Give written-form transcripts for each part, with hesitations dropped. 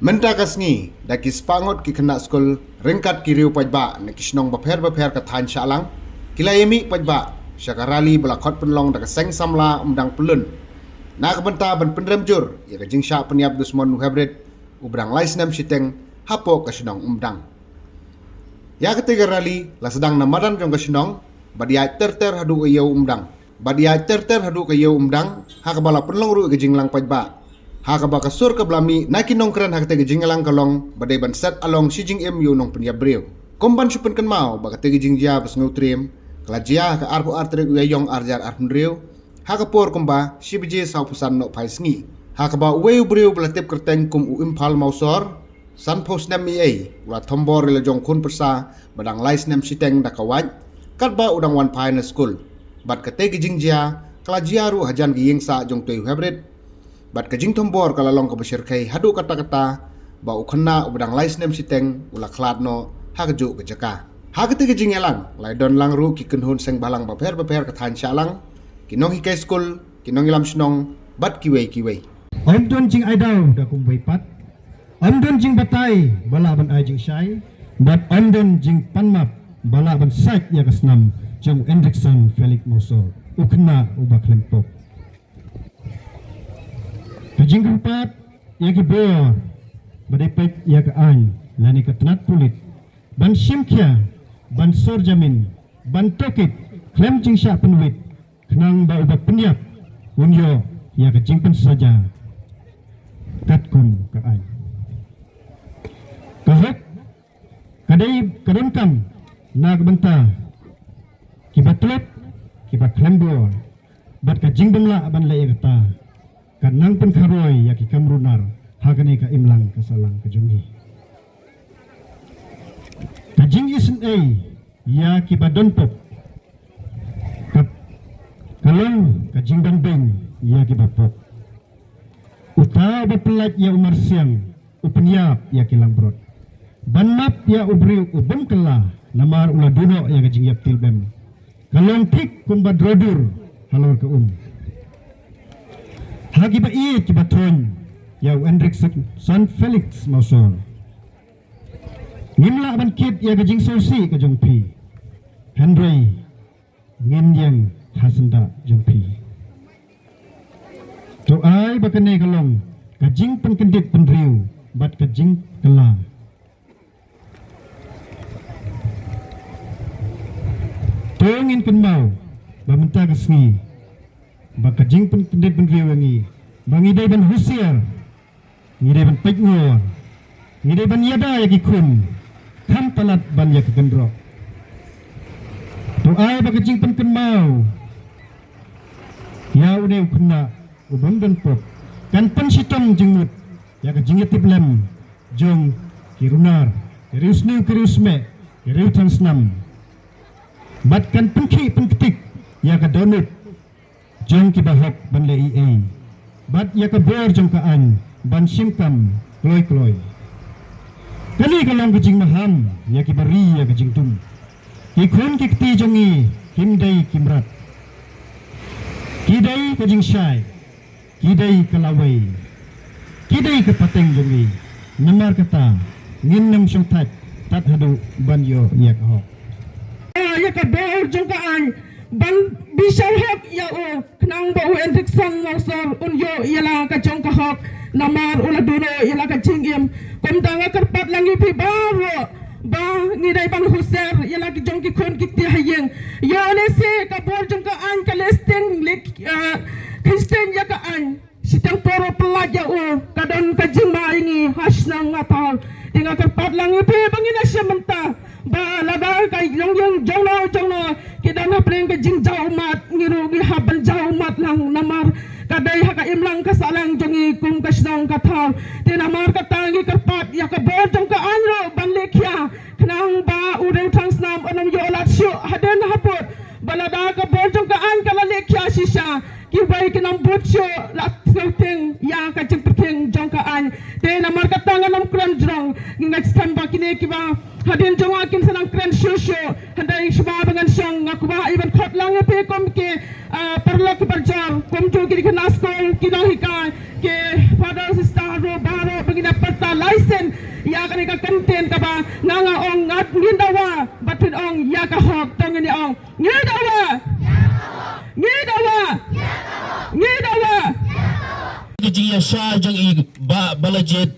Menta kasngi daki spangot ki kena skul ringkat kiriu pajba na kisnong baper ka than shalang kilayemi pajba syakarali belakot penlong dak seng samla umdang pelun na kabenta ban pendremjur ya ka jingsha peniap dusmon hybrid ubrang laisnam siteng hapo kasnong umdang ya ketiga rali la sedang namadan jong kasnong badiai terter hadu ke yau umdang badiai terter hadu ke yau umdang hakabala penlong ru ke jinglang pajba Hakaba kasur ke belami naikin nongkran hakte gejing alang kalong badai ban set along sijing em yu nong penya breu komban supen kan mau bakate gejing dia bas ngutrim kelajia ke arpu artre uyayong arjar arpun reu hakapor komba sibje sau pusan no paisngi hakaba ueu breu belatip kerteng kum u impal mausor san pos nem ei wa tombor le jong kun persa badang lais nem siteng dakawaj katba udang wan pai na school bat kate gejing dia kelajia ru hajan giyeng sa jong teu hybrid bat kajing tombor kalalong kabasir kai hadu kata-kata ba ukhanna ubdang laisnem siteng ula khladno hagju kejaka hagte kajing elang laidon langru ki kunhun seng balang baper kathan chalang kinong hikai school kinong ilam snong bat kiwei Omdon jing aidau da kumbai pat omdon jing batai bala ban ai jing shai bat omdon jing panmap bala ban sait ya kasnam jong Hendrickson Felix Moso ukhanna ubak lempok Kajing keempat, ia ke bor, badepek ia ke an, lani ke tenat pulit, ban simkia, ban sorjamin, ban tokit, klem jing syak penuit, kenang ba ubah peniap, unyo ia ke jingpen saja, tatkum ke an. Kahok, kadai kadangkam, na kebenta, kibat telep, kibat klem bor, bat ke jingpen la ban lai kata, kanang pengkaroi yaki kamrunar hagani ka imlang kasalang kajungi kajing isen yaki badonpop kalong kajing bandeng yaki bapop uta bapelat ya umar siang upeniap yaki langbrot banmap ya ubri ubem kela namar ula duno ya kajing yap tilbem kalong tik kumbadrodur halor ke Hagi ba iya kibatron yaw Hendrickson Felix Mausor ngimla ban kit ya gajing sosi ka jongpi Henry nginyang hasanda jongpi to ai bakane kalong gajing penkendit penriu bat gajing kela tongin kenmau bamenta kesngi baka jing pendit pendri wangi bangidai ban husiar ngidai ban pekngor ngidai ban yada yaki kun kam palat ban yak gendro to ai baka jing pen mau ya ude kunna ubang dan pop kan pen sitom jengut ya ka jing tiblem jong kirunar kiriusme kiriu transnam bat kan penki penketik ya ka donut jong kibahok ban le EA bat ya ka bor jong kaan ban simkam kloy kali kalong kajing maham ya kibari ya kajing tum ikun kikti jongi kimdai kimrat kidai kajing syai kidai kalawai kidai kepateng jongi namar kata nginnem syong tat hadu ban yo ya kahok ya ka bor jong kaan ban bisau hak ya o kenang bau Hendrickson Mausor unyo ialah kacong kahok namar ula duno ialah kacing im komdanga kerpat langi pi baro ba ngidai ban huser ialah kajong kikon kikti hayeng ya lese kabor jong ka an kalesteng lik kristen ya ka an sitang poro pelaja o kadon kajing maingi hasnang ngatal tinga kerpat langi pi bangina siya mentah ba labar kay jongno kidana preng ke jing jaumat ngiru gi haban jaumat lang namar kadai haka imlang ka salang jongi kum kasnong kathal tinamar ka tangi karpat ya ka bor jong ka anro banlekya knang ba ureng transnam onam yo lat shu haden hapot balada ka bor jong ka an kala lekya shisha ki bai kinam butcho lat teng ya ka jeng jong ka an tinamar ka tanganam kran jong next time ba kini ki ba hadin jong akin sanang kran shu handai shba dengan syang aku ba even khot lang pe kom ke perlu ki berjar kom jo ki kena skol ki no hikai ke father sister ro baro begina peta license ya kan ka content ka ba nganga ong ngat ngindawa batun ong ya ka hok tong ni ong ngidawa Kijing sha jong I balajet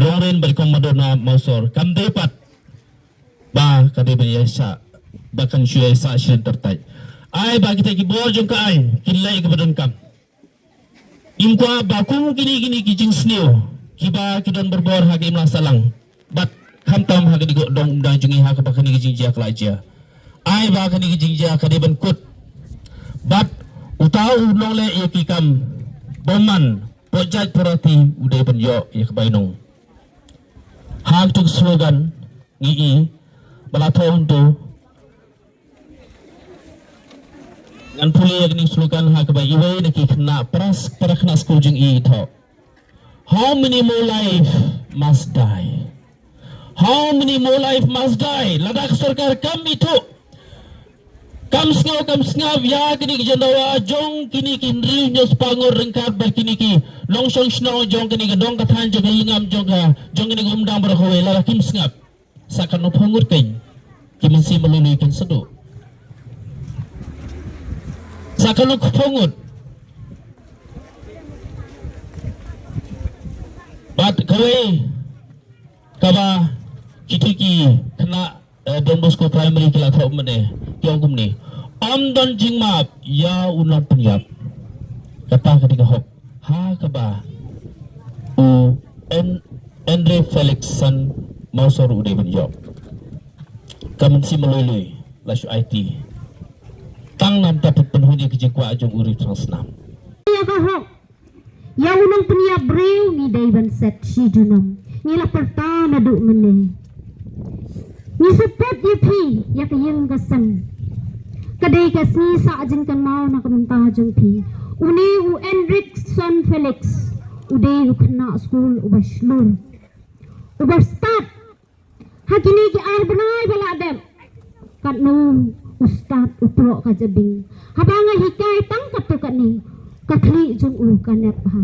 rongen berkom madona mausor kam dapat ba kade ben sha bahkan syue sa shin tertai ai ba kita ki bor jong ka ai kilai ke badan kam imkwa ba ku gini kijing sneo kiba kidon berbor ha ke salang bat kam tam ha ke digo dong undang jungi ha ke ba kini kijing ja kelaja ai ba kini kijing ja kade ben kut bat utau nong le ye ki kam boman pojat perati udai ben yo ye ke bainong hak tuk slogan ngi balaton tu ngan puli agni slogan ha ke bai iwe ne ki kena pras parakna school jing I tho how many more life must die ladak sarkar kami tu kam sngau ya kini ki jandawa jong kini ki nriu nyos pangor rengkat bar kini ki longsong snow jong kini dong kathan jong ingam jong kini gumdang bar howe lara kim sngap sakan no pangur kain ki mensi melului kan sedu sakan no pangut bat kawe kaba kitiki kena Don Bosco Primary kila thau mane kyong kumni don jingmap ya unan penyap kata ketika hok ha kaba Andre Felixson mausor ude benjok kamen si melului lasu IT tang nam tapet penhuni kejengkwa ajong uri transnam ya ka hok ya unan penyap breu ni daiban set si junam nila pertama duk mene ni sepet ye pi ya ka yang gasam kadai ka si sa ajeng kan mau na kamenta jeng pi uni u Enrickson Felix ude u kena school u bashlur u start hakini ki ar benai bala dem kat nu ustad utro ka jabing habanga hikai tang kat ka ni kakli jung u kanet ha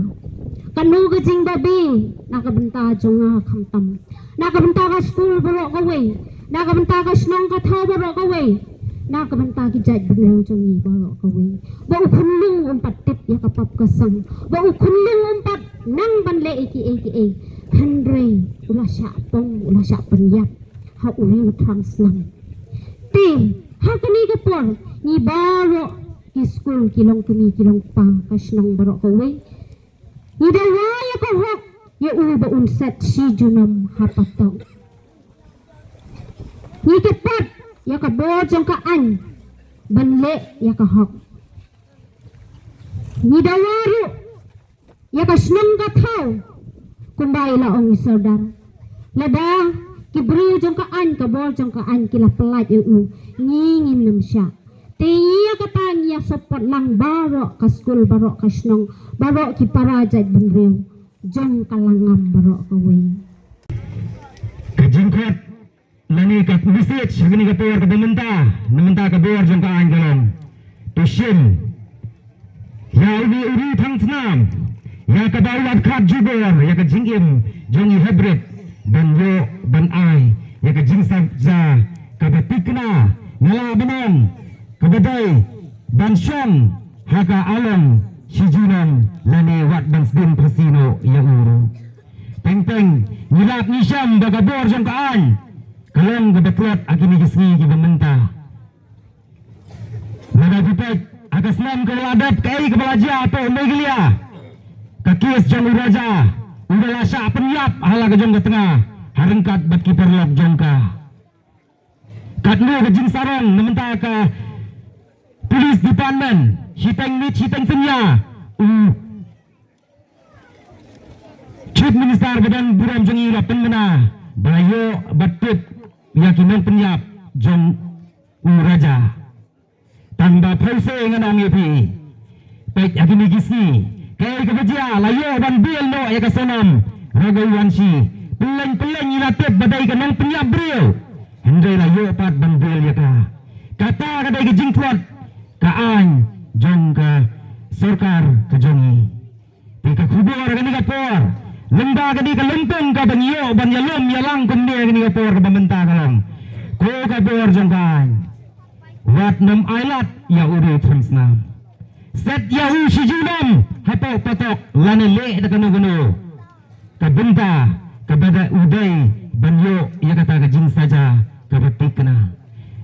kanu ka jing babi nakabenta jung khamtam nakabenta ka school baro ka we nakabenta ka snong ka thaw baro ka we nakabenta ki jaj bneu jongi baro ka we ba ukhunung umpat tip ya kapap ka sang ba ukhunung umpat nang banle eki handre ula sya penyap ha uri translam tim ha kani ka por ni baro ki school kilong pa ka snong baro ka we ni dawa ya ka hok ya uba unset si junam hapatong ni kepat ya ka bojong ka an banle ya ka hok ni dawaru ya ka snong ka thaw kumbai la ong saudar lada ki bru jong ka an ka bojong ka an kila pelat u ngingin nam sya tiya ka tang ya support lang baro ka school baro ka snong baro ki parajat bunrew jong kalangam baro ka we kajingkot lani kat message gini ka tuar ka namenta ka bor jong ka anggalon tusim ya uri thang tnam ya ka bawat khat jubor ya ka jingim jongi hybrid ban yo ban ai ya ka jingsam za ka batikna ngala banan ka badai ban syam haka alam sijunan lani wat ban sdin presino ya uru peng nilap ni syam baga bor jong ka an kalong ka betlot akini gisni ki bamenta nada dipet akas nam ka adat kai ka balaja to megilia kakis jong raja undala sya penyap hala ka jong ka tengah harengkat bat ki perlok jong ka katlu ka jing sarong namenta ka Police Department hitang mit hitang senya Chief Minister Badan Buram Jongi Lapan Mena Bayo Batut Yakinang Penyap Jong Raja Tanda Pelse Nganong Epi Pek Yakini Gisni Kaya Kebaja Layo Ban Bil No Yakasanam Ragai Wansi Peleng-peleng Ilatip Badai Kanang Penyap Bril Hendai Layo Pat Ban Bil Yaka Kata Kadai Kejingkuat Kaan Jong Ka Sorkar Kejongi Tika Kubur Kani Kapor Lemba Kani Kalempeng Ka Banyo Ban Yalom Yalang Kumne Kani Kapor Ka Bamenta Kalong Ko Kapor Jong Kaan Wat Nam Ailat Ya Uri Transnam Set Yahu Shijunam Hapo Patok Lani Le Takano Kabenta Kabada Uday Banyo Ya Kata Kajing Saja Kabatik Kena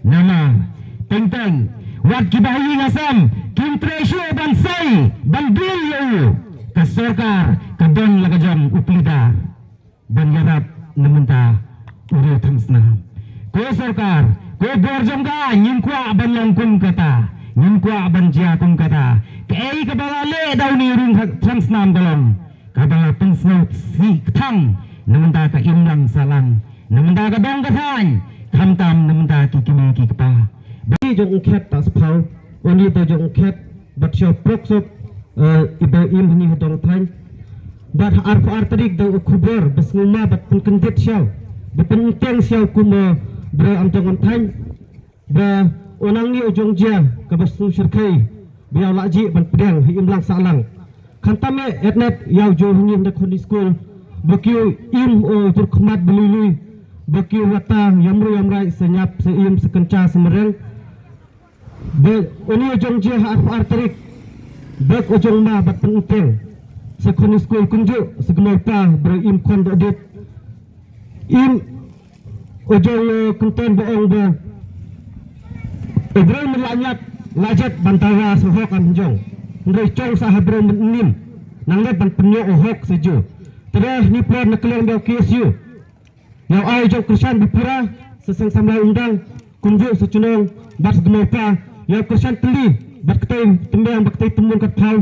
Nama Teng-teng Wat Kibahi Ngasam Kim Tresyo Bansai Bandil Yahu Kasorkar Kadon Lakajam Uplida Banjarap Namenta Uri Transnam Ko Sorkar Ko Borjongka Nyingkwa Banlang Kum Kata Nyingkwa Banjia Kum Kata Kei Kabala Le Dauni Ring Transnam Galong Kabala Pensnau Si Tang Namenta Ka Imlang Salang Namenta Ka Dong Kathan Kamtam Namenta Kikimi Kikpa Bagi Jong Ket Tak Sepau Oni To Jong Ket Bat Syau Proksop Iba Im Hini Hudong Thain Bat Arfu Artarik Da Ukubur Besnguma Bat Penkendit Syau Bepenteng Syau Kuma Ber Amtong Thain Ba Onangi Ujong Jia Kabasnu Syirkai Biau Lakji Ban Pedang Imlang Salang Kantame Etnet Yau Jo Hini Da Kondi School Bakiu Im O Turkmat Belului Bakiu Wata Yamru Yamrai Senyap Seim Sekenca Semereng Ba Oni Ujong Jia Arfu Artarik Bak Ujong Ma Bat Penteng Sekondi School Kunjuk Segemar Pa Ber Im Kon Dodit Im Ujong Kenten Boong Ba Ibrahim Melanyat Lajat Bantara Sohok Anjong Ndai Chong Sahabro Menim Nanglet Ban Penyok Ohok Seju Terah Ni Plan Nakeleng Biau KSU Yang Ai Jong Krishan Bipura Seseng Samlai Undang Kunjuk Secunong Bat Segemar Pa Yang Krishan Teli Bat Ketai Tembang Bat Ketai Temun Kat Pau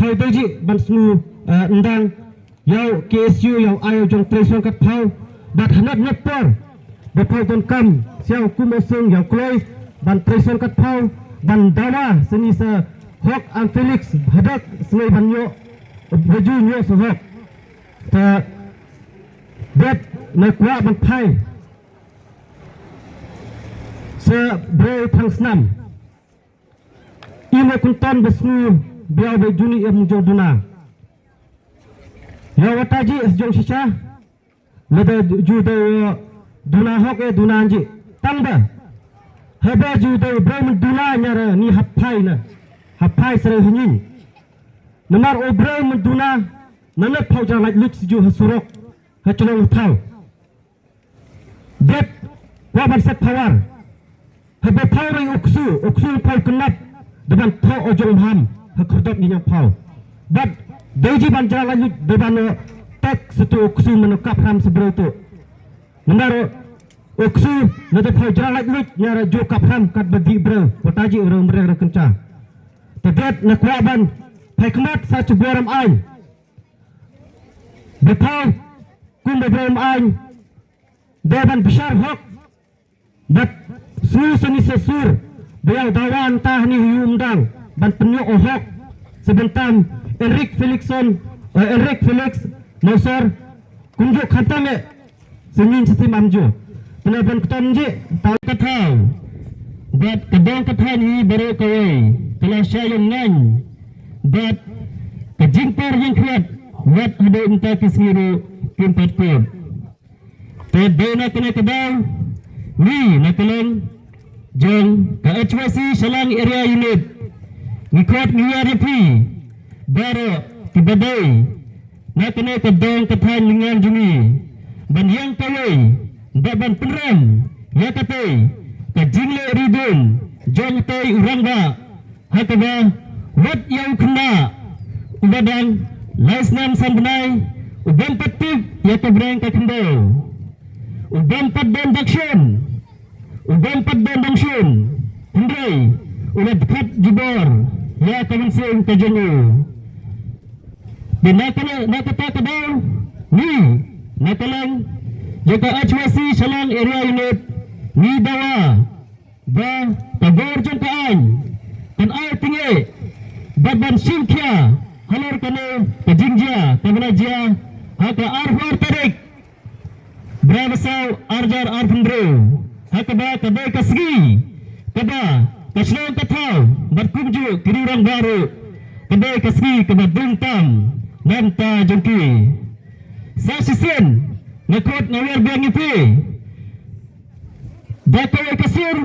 Pau Deji Ban Semu Undang Yang KSU Yang Ai Jong Treson Kat Pau Bat Hanat Nepor Bapau Ton Kam Siang Kumosung Yang Kloy Ban Treson Kat Pau Ban Dawa Seni Se Hok An Felix Hadak Sengai Ban Yo Baju Yo Se Hok Ta Bet Nekwa Ban Pai Se Bre Tang Snam Ime Kuntan Besnu Biau Bejuni Em Joduna Ya Wataji Sejong Shisha Lada Jude Duna Hok Duna Anji Tangba Haba Jude Brahman Duna Nyara Ni Hapai Na Hapai Sere Hinyin Namar O Brahman Duna Nana Pau Jang Lak Lut Seju Hasurok Hacunong Tau Det Waban Set Pawar Haba Pau Ring Uksu Pau Kenap Depan Pau Ojong Ham Hakurdok Ninyang Pau Bat Deji Ban Jang Lak Lut Depan Tek Setu Uksu Menukap Ram Sebero Tu Namar Uksu Nada Pau Jang Lak Lut Nyara Jo Kap Ram Kat Bagi Bro Wataji Orang Mereka Kenca Tedet Nakwaban Paikmat Sa Cubuaram Ain Bepau Kum Beberam Ain Deban Bishar Hok Bat Suru Seni Sesur Biau Dawan Tahni Yumdang Ban Penyok Ohok Sebentam Enric Felix Mausor Kunjuk Kantame Senin Sistem Amju Penaban Ketonji Tau Katau Bat Kedong Katau Ni Baru Kawai Kalau saya yang ngan Bat Kejingpar yang kuat Wat ada entah kesengiru Kimpat kod Tadona kena kedau Ni nakaleng Jong Ka-HYC Salang Area Unit Ngikot NURP Baru Kebadai Nakana kedong Katau Lengan Jumi Ban yang kawai Baban Penram Ya katai Kajingle Ridun Jong Tay Urangba Hakaba Wat yang kena Ubadang Laisnan Sambenai Ubam Patip Ya Kebrang Kakendau Ubam Patban Baksyun Ubam Patban Bangsyun Hendrai Ulat Dekat Jubor Ya Kawansing Kajengu nakata kadaw ni natalang jika HWC Salang Area Unit ni dawa ba tagor jong kaan kan ay tingi baban singkya halor kano kajingja kamanajya haka arfar tarik Bravasaw Arjar Arfundro hakaba kadai kasgi kada kaslaw kataw barkumju kirurang baru kadai kasgi kada dungtam nanta jengki sa sisen nakot nawar biang ipi dakawai kasir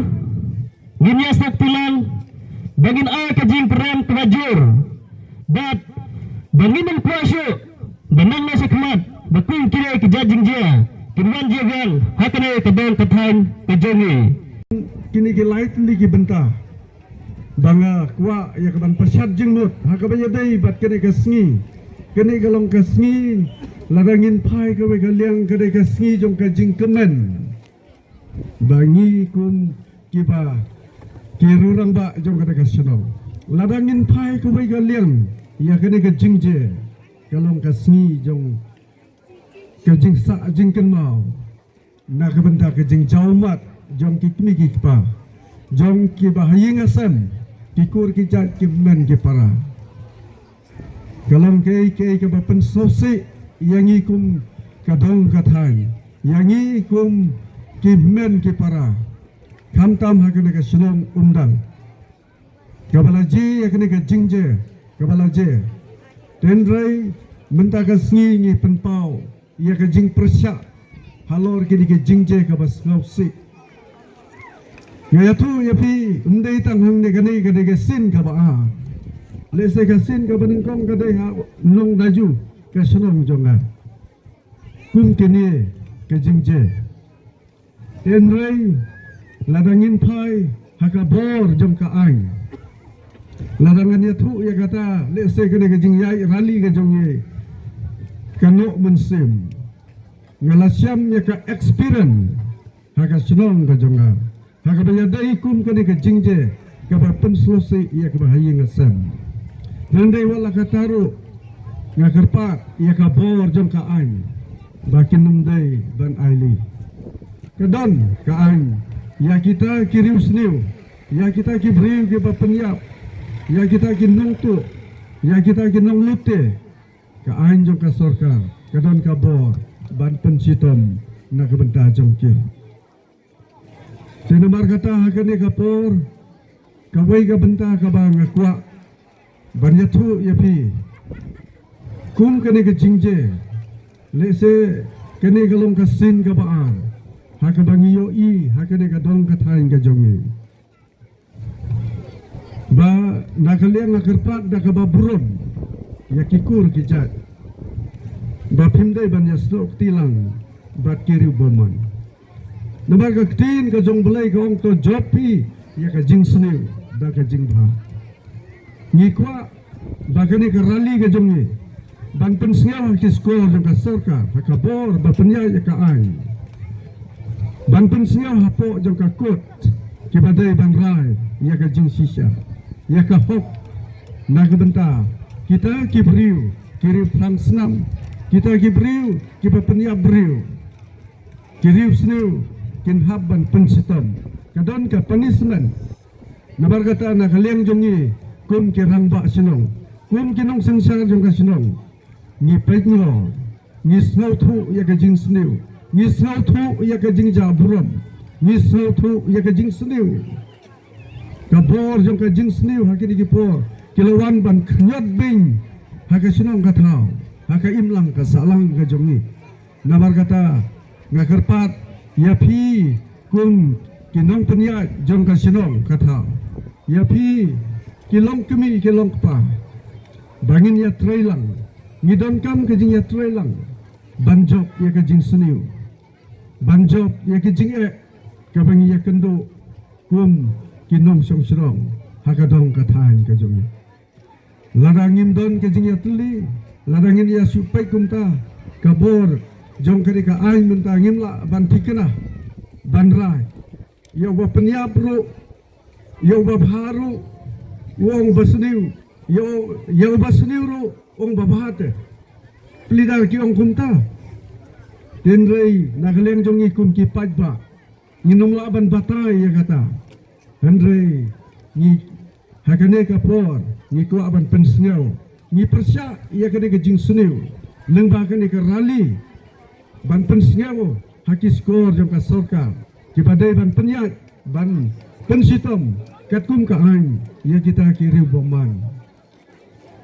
ginyas naktilang bangin ay kajing peram kebajur bat bangin ang kuasyo banang nasa kemat bakung kira kejajing dia kirwan dia biang hakanay kadang kathan kajongi kini ke light lagi benta banga kwa ya kaban pasyat jengnut hakabaya dai bat kene kasngi kene galong kasngi larangin pai ka we galiang kene kasngi jong ka jing kemen bangi kun kiba kirurang ba jong ka kasnong larangin pai ka we galiang ya kene ka jingje galong kasngi jong ka jing sa jing kenmau na ka benta ka jing jaumat jong kikmi kikpa jong ki bahaying asam kikur ki jat ki men ki para kalong kei ke bapen sosi yang ikum kadong kathan yang ikum ki men ki para kamtam hakene ka shlom undang kabalaji hakene ka jingje kabalaji tendrai menta ka sngi ni penpau ia ka jing persya halor ki ke jingje ka bas ngausi ya tu ya pi undai tang hang ne gane gane ke sin ka ba le se ka sin ka ban kong ka dai ha long daju ka sonong jonga kum kini ke jingje tenrai ladangin phai haka bor jom ka ai ladangan ya tu ya kata le se gane ke jing yai rali ka jonge kano mensim ngalasyam ya ka experience haka sonong ka jonga haka bayadai kum kene ke jingje ka pen selesai ia ke bahaya ngasam nandai wala ka taru ngakarpa ia ka bor jom ka ain bakin nundai ban aili kedon ka ain ya kita kirius niu ya kita ki briu ke penyap ya kita ki nungtu ya kita ki nong lute ka ain jom ka sorkar kedon ka bor ban pensitom na ke benta jongki Sinamar kata hakane kapor kawai ka benta ka bang akwa banyathu yapi kum kane ka jingje lese kane galong ka sin ka baar haka bangiyo i hakane ka dong ka thain ka jongi ba nakaliang nakarpat da ka baburon yakikur kijat ba pimdai banyastok tilang bat kiri boman Namar ka ktin ka jong belai ka ong to jopi ya ka jing sniu da ka jing bha ni kwa ba ka ni ka rally ka jong ni ban pen sniau ki skor jong ka sarkar ha ka bor ba penya ya ka ai ban pen sniau ha po jong ka kot ki badai ban rai ya ka jing shisha ya ka hok na ka benta kita ki briu kiri plang senam kita ki briu ki ba penya briu kiri sniu kin habban pensitam kadon ka punishment nabar kata na kaliang jongi kum ki rangba sinong kum kinong sengsar jong ka sinong ni pegno ni snow thu ya ka jing sniu ni snow thu ya ka jing jaburam ni snow thu ya ka jing sniu ka bor jong ka jing sniu hakini ki por kilawan ban khnyat bing haka sinong ka thau haka imlang ka salang ka jongi nabar kata ngakarpat ya pi kum kinong penya jong ka sinong kata ya pi kilong kemi kilong pa bangin ya trailang ngidon kam ke jing ya trailang banjok ya ke jing seniu banjok ya ke jing ka bangi ya kendo kum kinong song srong hakadong katain ka jong ladangin don ke jing ya tuli ladangin ya supai kumta kabor jong kari ka ain menta ngimla ban tikena ban rai yo ba penyapru yo ba bharu wong basniu yo basniu ro wong ba bhate pelidar ki ong kumta tenrei nagaleng jongi kum ki pajba nginom laban batai ya kata henrei ni hakane ka por ni ko aban pensngau ni persya ya kade ke jing suneu lengba kane ka rali ban pensngau haki skor jam ka sorkar ki badai ban penyat ban pensitom katkum ka ain ya kita kiri boman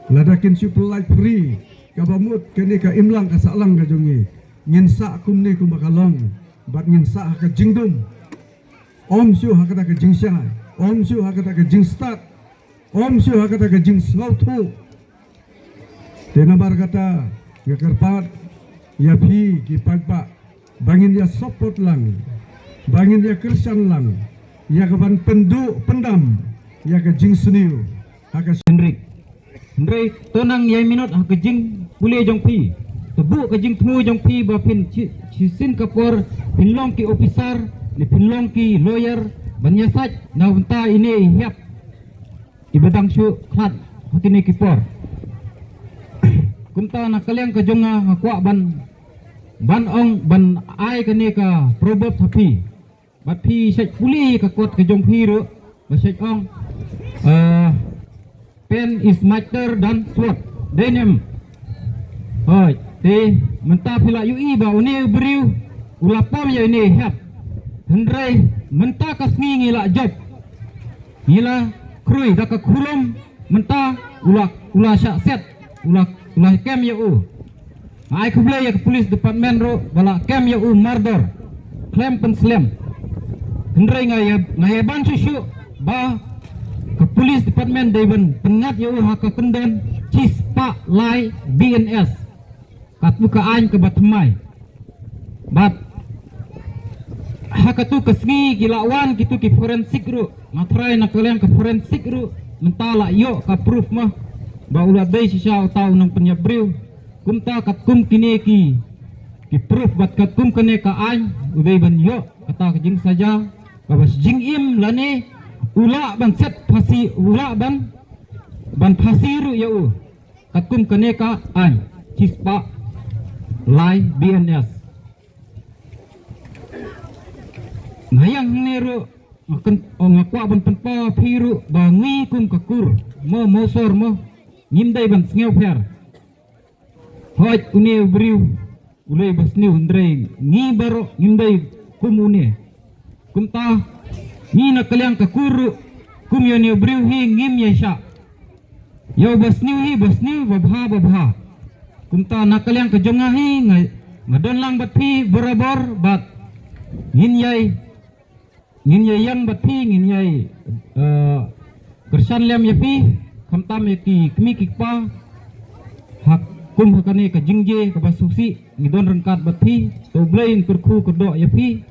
ladakin supply free kabamut kene ka imlang ka salang ka jongi ngin sa kum ne kum bakalong bat ngin sa ka jingdum om syu hakata ka jingsha om syu hakata ka jingstat om syu hakata ka jing snautu tenabar kata ya kerpat ya phi ki pagpa bangin ya support lang bangin ya kersan lang ya kaban pendam ya ka jing suniu haka Henry tonang yai minot ha kejing pule jong pi tebu kejing temu jong pi ba pin sin kapor pinlong ki officer ni pinlong ki lawyer banyasat na unta ini hiap ibadang syu khat hakini ki por kumta na kalyang ka jonga hakwa ban ong ban ai kani ka proverb thapi bat pi sek puli ka kot ka jong pi ro ba sek ong pen is mightier than sword denim hoi te menta pila ui ba une beriu ulapam ya ini hap hendrai menta kasngi ngila job ngila krui daka kulum menta ula syak set ula kem ya u ai kuble ya police department ro bala kem ya u mardor klem penslem hendrai ngaya ban susu ba ke police department Devon pengat ya haka kendan cispa lai BNS kat buka ain ke batmai bat haka tu kesngi gilawan gitu ki forensik ru matrai nak kalian ke forensik ru mentala yo ka proof mah ba ulah dei sisa tau nang penyabriu kumta kat kum kini ki proof bat kat kum kene ka ain udai ban yo kata jing saja babas jing im lane ula ban set pasi ula ban pasiru ya u kakum kaneka an cispa lai BNS ngayang neru makan ngakwa ban penpa piru bangi kum kakur mo mosor mo ngimdai ban sngeu pher hoj uni briu ulai basniu ndrei ngi baro ngimdai kum uni kumta ni na kalyang kakuru kum yo ni briu hi ngim ya sha yo basniu babha kumta na kalyang ka jonga hi ngadon lang bat phi borabor bat ngin yai yang bat phi ngin yai kersan lem ya phi khamtam ya ki kmi ki pa hak kum hakane ka jingje ka basusi ngidon rangkat bat phi to blain kurkhu ko do ya phi